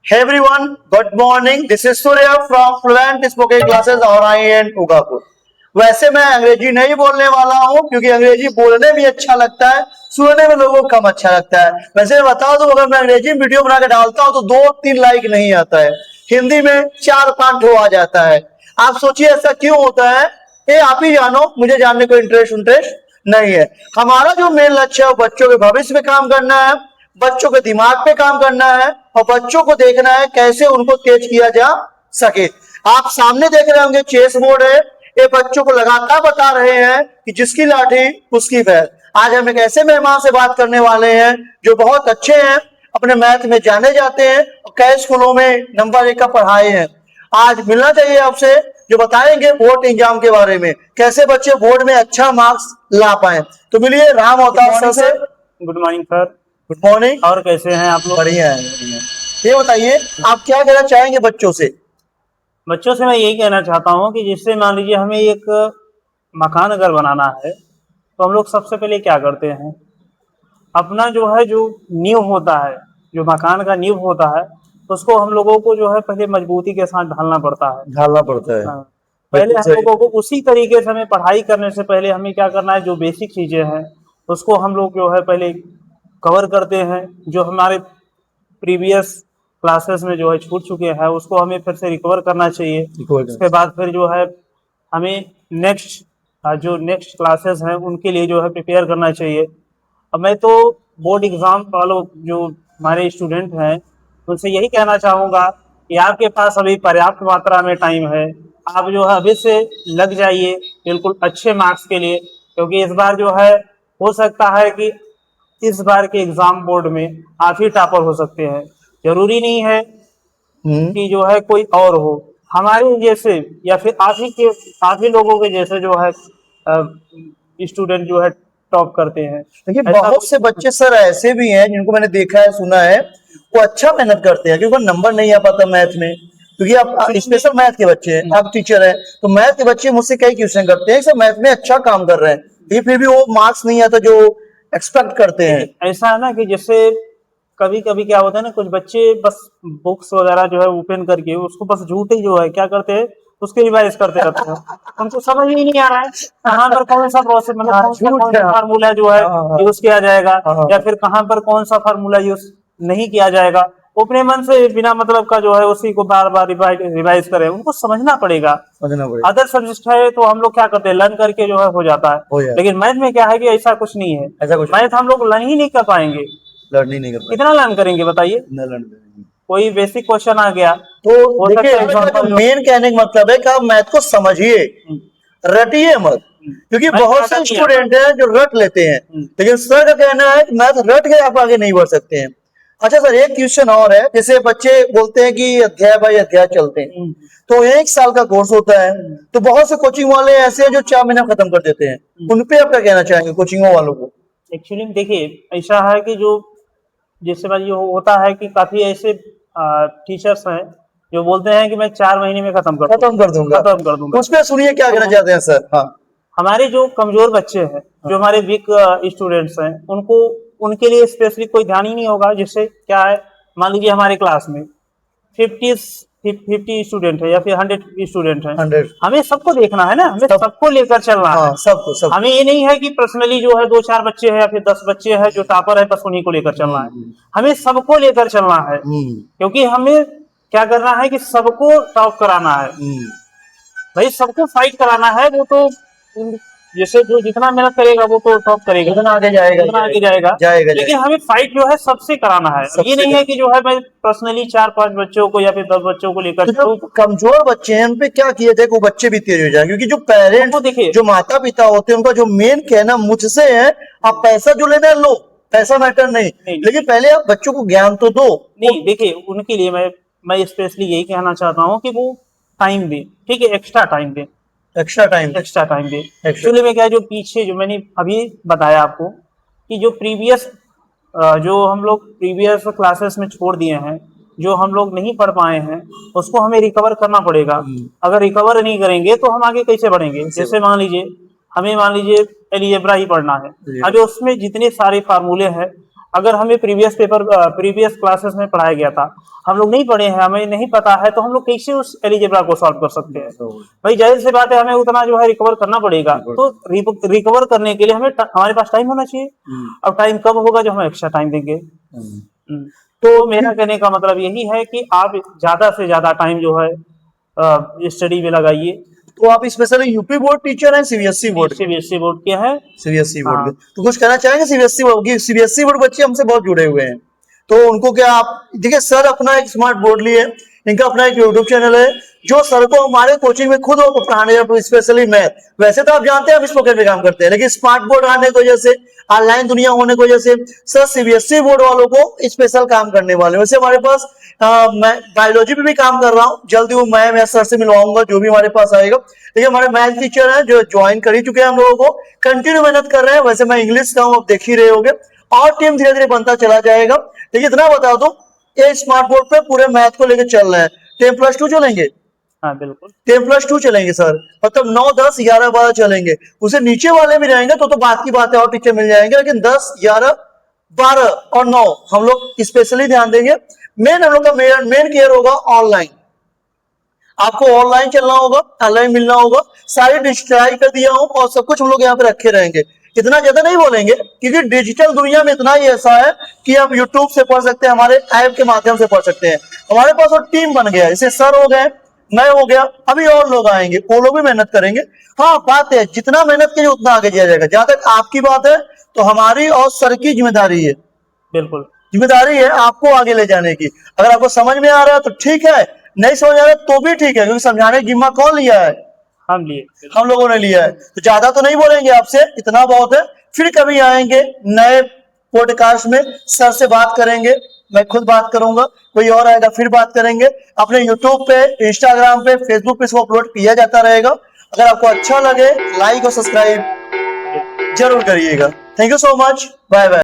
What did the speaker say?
Hey everyone, good morning. This is Surya from Fluent Spoken Classes और I N Ugapur. वैसे मैं अंग्रेजी नहीं बोलने वाला हूँ क्योंकि अंग्रेजी बोलने भी अच्छा लगता है, सुनने में लोगों को कम अच्छा लगता है। वैसे बता दो, अगर मैं अंग्रेजी में वीडियो बना के डालता हूँ तो 2-3 लाइक नहीं आता है, हिंदी में 4-5 आ जाता है। आप सोचिए ऐसा क्यों होता है? ये आप ही जानो, मुझे जानने को इंटरेस्ट नहीं है। हमारा जो मेन लक्ष्य है वो बच्चों के भविष्य में काम करना है, बच्चों के दिमाग पे काम करना है और बच्चों को देखना है कैसे उनको तेज किया जा सके। आप सामने देख रहे होंगे चेस बोर्ड है, ये बच्चों को लगातार बता रहे हैं कि जिसकी लाठी उसकी बैल। आज हम एक ऐसे मेहमान से बात करने वाले हैं जो बहुत अच्छे हैं, अपने मैथ में जाने जाते हैं और कई स्कूलों में नंबर 1 का पढ़ाए हैं। आज मिलना चाहिए आपसे, जो बताएंगे बोर्ड एग्जाम के बारे में, कैसे बच्चे बोर्ड में अच्छा मार्क्स ला पाए। तो मिलिए राम अवतार सर से। Good morning sir. Good morning. और कैसे हैं आप लोग? बढ़िया है, बढ़िया। ये बताइए आप क्या कहना चाहेंगे बच्चों से? बच्चों से मैं यही कहना चाहता हूँ कि जिससे मान लीजिए हमें एक मकान अगर बनाना है तो हम लोग सबसे पहले क्या करते हैं, अपना जो है जो नींव होता है, जो मकान का नींव होता है, उसको हम लोगों को जो है पहले मजबूती के साथ ढालना पड़ता है। ढालना पड़ता है। हाँ। पहले हम लोगों को उसी तरीके से हमें पढ़ाई करने से पहले हमें क्या करना है, जो बेसिक चीजें हैं उसको हम लोग जो है पहले कवर करते हैं। जो हमारे प्रीवियस क्लासेस में जो है छूट चुके हैं उसको हमें फिर से रिकवर करना चाहिए। उसके बाद फिर जो है हमें नेक्स्ट क्लासेस हैं उनके लिए जो है प्रिपेयर करना चाहिए। अब मैं तो बोर्ड एग्जाम वालों जो हमारे स्टूडेंट हैं उनसे यही कहना चाहूँगा कि आपके पास अभी पर्याप्त मात्रा में टाइम है, आप जो है अभी से लग जाइए बिल्कुल अच्छे मार्क्स के लिए, क्योंकि इस बार जो है हो सकता है कि इस बार के एग्जाम बोर्ड में आप ही टॉपर हो सकते हैं। जरूरी नहीं है कि जो है कोई और हो, हमारे जैसे या फिर आप ही लोगों के जैसे जो है स्टूडेंट जो है टॉप करते हैं। देखिए बहुत से बच्चे सर ऐसे भी हैं जिनको मैंने देखा है, सुना है, वो अच्छा मेहनत करते हैं क्योंकि नंबर नहीं आ पाता मैथ में, क्योंकि आप स्पेशल मैथ के बच्चे हैं, आप टीचर हैं, तो मैथ के बच्चे मुझसे कई क्वेश्चन करते हैं, सब मैथ में अच्छा काम कर रहे हैं, ये फिर भी वो मार्क्स नहीं आता जो एक्सपेक्ट करते हैं। ऐसा है ना कि जैसे कभी कभी क्या होता है ना, कुछ बच्चे बस बुक्स वगैरह जो है ओपन करके उसको बस झूठे जो है क्या करते हैं, उसके रिवाइज करते रहते हैं। उनको समझ ही नहीं आ रहा है कहाँ पर कौन सा प्रोसेस, मतलब कौन सा फार्मूला जो है यूज किया जाएगा या फिर कहाँ पर कौन सा फार्मूला यूज नहीं किया जाएगा। वो अपने मन से बिना मतलब का जो है उसी को बार बार रिवाइज करें, उनको समझना पड़ेगा। अदर सब्जेक्ट है तो हम लोग क्या करते हैं, लर्न करके जो है हो जाता है, लेकिन मैथ में क्या है कि ऐसा कुछ नहीं है। मैथ हम लोग लर्न ही नहीं कर पाएंगे, लर्न ही नहीं कर पाएंगे। कितना लर्न करेंगे बताइए? कोई बेसिक क्वेश्चन आ गया तो देखिए मेन कहने का मतलब है कि आप मैथ को समझिए, रटिए मत, क्योंकि बहुत से स्टूडेंट हैं जो रट लेते हैं, लेकिन सर का कहना है कि मैथ रट के आप आगे नहीं बढ़ सकते हैं। अच्छा सर, एक क्वेश्चन और है, जैसे बच्चे बोलते हैं कि अध्याय बाई अध्याय चलते हैं, तो 1 साल का कोर्स होता है, तो बहुत से कोचिंग वाले ऐसे हैं जो 4 महीने खत्म कर देते हैं, उन पे आप क्या कहना चाहेंगे कोचिंगों वालों को? एक्चुअली देखिए ऐसा है कि जो जिससे बात ये होता है कि काफी ऐसे टीचर्स हैं जो बोलते हैं कि मैं 4 महीने में खत्म कर दूंगा। उस पे सुनिए क्या कहना चाहते हैं सर। हाँ, हमारे जो कमजोर बच्चे हैं, जो हमारे वीक स्टूडेंट्स हैं, उनके लिए स्पेशली कोई ध्यान ही नहीं होगा। जिससे क्या है, मान लीजिए हमारे क्लास में 50 स्टूडेंट है या फिर 100 स्टूडेंट है, 100, हमें सबको देखना है ना, हमें सबको लेकर चलना है। सबको हमें ये नहीं है कि पर्सनली जो है 2-4 बच्चे हैं या फिर 10 बच्चे हैं जो टॉपर है बस उन्हीं को लेकर चलना है, हमें सबको लेकर चलना है, क्योंकि हमें क्या करना है कि सबको टॉप कराना है भाई, सबको फाइट कराना है। वो तो जैसे जो जितना मेहनत करेगा वो तो टॉप करेगा, उतना आगे जाएगा। लेकिन हमें फाइट जो है सबसे कराना है। ये नहीं है कि जो है मैं पर्सनली 4-5 बच्चों को या फिर 10 बच्चों को लेकर, तो जो कमजोर बच्चे हैं उन पे क्या किए थे वो बच्चे भी तेज हो जाए, क्योंकि जो पेरेंट्स देखिए जो माता पिता होते हैं उनका जो मेन कहना मुझसे है, आप पैसा जो लेना है लो, पैसा मैटर नहीं, लेकिन पहले आप बच्चों को ज्ञान तो दो। नहीं देखिए, उनके लिए मैं स्पेशली यही कहना चाहता हूँ कि वो टाइम दे, ठीक है, एक्स्ट्रा टाइम दे। एक्चुअली में क्या है, जो पीछे जो मैंने अभी बताया आपको कि जो हम लोग प्रीवियस क्लासेस में छोड़ दिए हैं, जो हम लोग नहीं पढ़ पाए हैं, उसको हमें रिकवर करना पड़ेगा। अगर रिकवर नहीं करेंगे तो हम आगे कैसे बढ़ेंगे? जैसे मान लीजिए हमें अलजेब्रा ही पढ़ना है, अब उसमें जितने सारे फार्मूले हैं अगर हमें प्रीवियस क्लासेस में पढ़ाया गया था, हम लोग नहीं पढ़े हैं, हमें नहीं पता है, तो हम लोग कैसे उस एलिजेब्रा को सॉल्व कर सकते हैं? भाई जाहिर सी बात है, हमें उतना जो है रिकवर करना पड़ेगा। तो रिकवर करने के लिए हमारे पास टाइम होना चाहिए। अब टाइम कब होगा? जो हम एक्स्ट्रा टाइम देंगे। तो मेरा कहने का मतलब यही है कि आप ज्यादा से ज्यादा टाइम जो है स्टडी में लगाइए। तो आप स्पेशली यूपी बोर्ड टीचर हैं, सीबीएसई बोर्ड? सीबीएसई बोर्ड के हैं। सीबीएसई बोर्ड के। हाँ। तो कुछ कहना चाहेंगे सीबीएसई बोर्ड की? सीबीएसई बोर्ड बच्चे हमसे बहुत जुड़े हुए हैं, तो उनको क्या आप देखिए, सर अपना एक स्मार्ट बोर्ड लिए, इनका अपना एक यूट्यूब चैनल है, जो सर को हमारे कोचिंग में खुद पढ़ाने, स्पेशली मैथ। वैसे तो आप जानते हैं हम स्पोकन में काम करते हैं, लेकिन स्मार्ट बोर्ड आने की वजह से, ऑनलाइन दुनिया होने की वजह से सर सीबीएसई बोर्ड वालों को स्पेशल काम करने वाले हैं। वैसे हमारे पास मैं बायोलॉजी पे भी काम कर रहा हूँ, जल्दी वो मैं सर से मिलवाऊंगा जो भी हमारे पास आएगा। लेकिन हमारे मैथ टीचर हैं जो ज्वाइन कर ही चुके हैं हम लोगों को, कंटिन्यू मेहनत कर रहे हैं। वैसे मैं इंग्लिश का हूँ, आप देख ही रहे होंगे, और टीम धीरे धीरे बनता चला जाएगा। लेकिन इतना बता दो, ये स्मार्ट बोर्ड पे पूरे मैथ को लेकर चल रहे हैं। 10+2 चलेंगे? हाँ बिल्कुल 10+2 चलेंगे सर, मतलब 9, 10, 11, 12 चलेंगे। उसे नीचे वाले भी रहेंगे तो बात की बात है, और टीचर मिल जाएंगे। लेकिन 10, 11, 12 और 9 हम लोग स्पेशली ध्यान देंगे। मेन हम लोग का मेन केयर होगा ऑनलाइन। आपको ऑनलाइन चलना होगा, ऑनलाइन मिलना होगा। सारी डिजिटलाइज कर दिया हूं और सब कुछ हम लोग यहाँ पे रखे रहेंगे। इतना ज्यादा नहीं बोलेंगे क्योंकि डिजिटल दुनिया में इतना ही ऐसा है कि आप यूट्यूब से पढ़ सकते हैं, हमारे ऐप के माध्यम से पढ़ सकते हैं। हमारे पास और टीम बन गया है, जैसे सर हो गए, मैं हो गया, अभी और लोग आएंगे, वो लोग भी मेहनत करेंगे। हाँ बात है, जितना मेहनत कीजिए उतना आगे जाया जाएगा। जहां तक आपकी बात है तो हमारी और सर की जिम्मेदारी है, बिल्कुल जिम्मेदारी है आपको आगे ले जाने की। अगर आपको समझ में आ रहा है तो ठीक है, नहीं समझ आ रहा है तो भी ठीक है, क्योंकि समझाने की जिम्मा कौन लिया है? हम लोगों ने लिया है। तो ज्यादा तो नहीं बोलेंगे आपसे, इतना बहुत है। फिर कभी आएंगे नए पॉडकास्ट में, सर से बात करेंगे, मैं खुद बात करूंगा, कोई और आएगा फिर बात करेंगे। अपने यूट्यूब पे, इंस्टाग्राम पे, फेसबुक पे इसको अपलोड किया जाता रहेगा। अगर आपको अच्छा लगे लाइक और सब्सक्राइब जरूर करिएगा। Thank you so much, bye bye.